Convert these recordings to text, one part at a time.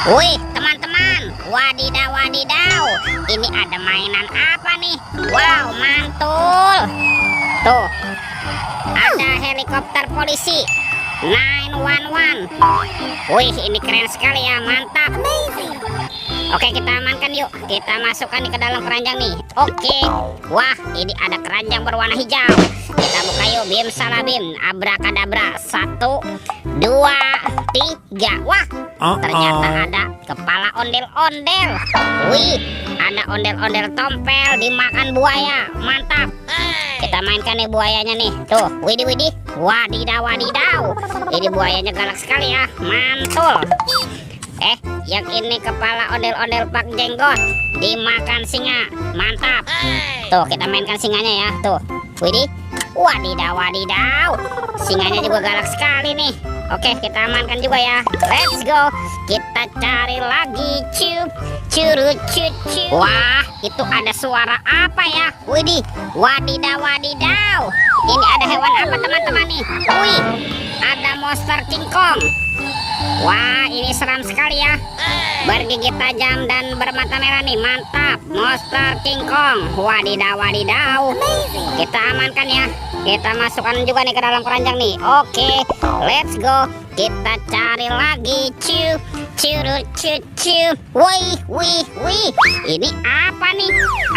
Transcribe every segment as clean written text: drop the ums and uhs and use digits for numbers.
Wih, teman-teman, wadidaw, wadidaw. Ini ada mainan apa nih? Wow, mantul. Tuh, ada helikopter polisi 911. Wih, ini keren sekali ya, mantap. Oke, kita amankan yuk. Kita masukkan ke dalam keranjang nih. Oke. Wah, ini ada keranjang berwarna hijau. Kita buka yuk, bim salabim, abrakadabra. 1, 2, 3. Wah, ternyata ada kepala ondel-ondel. Wih, ada ondel-ondel tompel dimakan buaya. Mantap. Kita mainkan nih buayanya nih. Tuh, widih widih. Wadidaw, wadidaw. Ini buayanya galak sekali ya. Mantul. Yang ini kepala ondel-ondel Pak Jenggot dimakan singa. Mantap. Tuh, kita mainkan singanya ya. Tuh, widih. Wadidaw, wadidaw. Singanya juga galak sekali nih. Oke, kita amankan juga ya. Let's go. Kita cari lagi. Curut. Wah, itu ada suara apa ya? Widih. Wadidaw, wadidaw. Ini ada hewan apa teman-teman nih? Wih, ada monster King Kong. Wah, ini seram sekali ya. Bergigi tajam dan bermata merah nih. Mantap. Monster King Kong. Wadidaw, wadidaw. Kita amankan ya. Kita masukkan juga nih ke dalam keranjang nih. Oke, let's go. Kita cari lagi. Curut. Wih. Ini apa nih?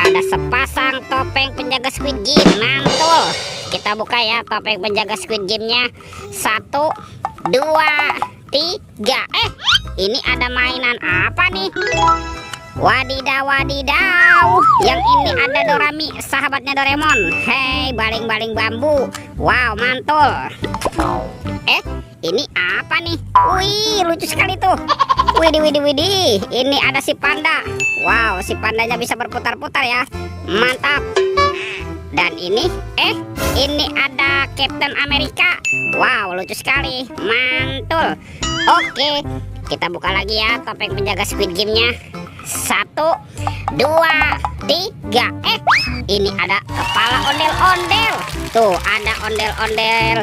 Ada sepasang topeng penjaga Squid Game. Mantul. Kita buka ya topeng penjaga Squid Game-nya. 1, 2, 3. Ini ada mainan apa nih? Wadidaw, wadidaw. Yang ini ada Dorami, sahabatnya Doraemon. Hei, baling-baling bambu. Wow, mantul. Ini apa nih? Wih, lucu sekali tuh. Widih. Ini ada si panda. Wow, si pandanya bisa berputar-putar ya. Mantap. Dan ini ada Captain America. Wow, lucu sekali. Mantul. Oke, kita buka lagi ya topeng penjaga Squid Game-nya. 1, 2, 3. Ini ada kepala ondel-ondel. Tuh, ada ondel-ondel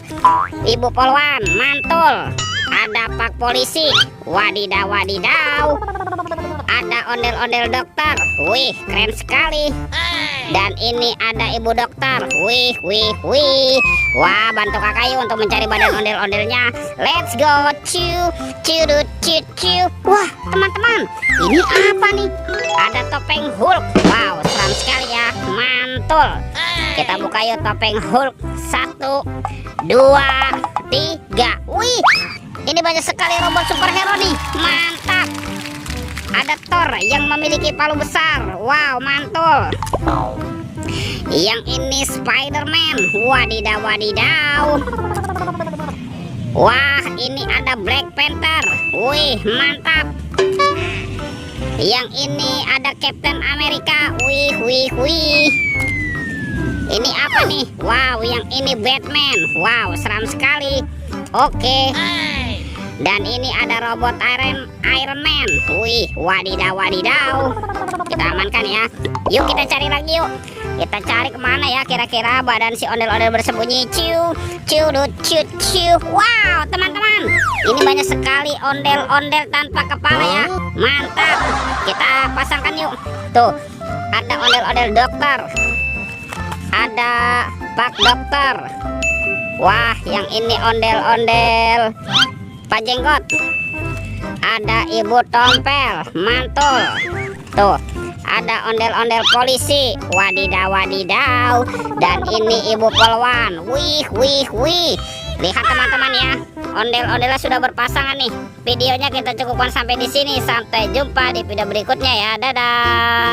Ibu Polwan. Mantul. Ada Pak Polisi. Wadidaw, wadidaw. Ada ondel-ondel dokter. Wih, keren sekali. Dan ini ada Ibu Dokter. Wih. Wah, bantu kakak yuk untuk mencari badan ondel-ondelnya. Let's go. Curut. Wah, teman-teman, ini apa nih? Ada topeng Hulk. Wow, seram sekali ya. Mantul. Kita buka yuk topeng Hulk. 1, 2, 3. Wih, ini banyak sekali robot superhero nih. Mantap. Ada Thor yang memiliki palu besar. Wow, mantul. Yang ini Spider-Man. Wadidaw, wadidaw. Wah, ini ada Black Panther. Wih, mantap. Yang ini ada Captain America. Wih. Ini apa nih? Wow, yang ini Batman. Wow, seram sekali. Oke. Dan ini ada robot Iron Man. Wih, wadidaw, wadidaw. Kita amankan ya. Yuk, kita cari lagi yuk. Kita cari kemana ya kira-kira badan si ondel-ondel bersembunyi. Curut. Wow, teman-teman, ini banyak sekali ondel-ondel tanpa kepala ya. Mantap. Kita pasangkan yuk. Tuh, ada ondel-ondel dokter. Ada Pak Dokter. Wah, yang ini ondel-ondel Pak Jenggot. Ada Ibu Tompel. Mantul. Tuh, ada ondel-ondel polisi. Wadidaw, wadidaw. Dan ini Ibu Polwan. Wih. Lihat teman-teman ya, ondel-ondelnya sudah berpasangan nih. Videonya kita cukupkan sampai di sini. Sampai jumpa di video berikutnya ya. Dadah.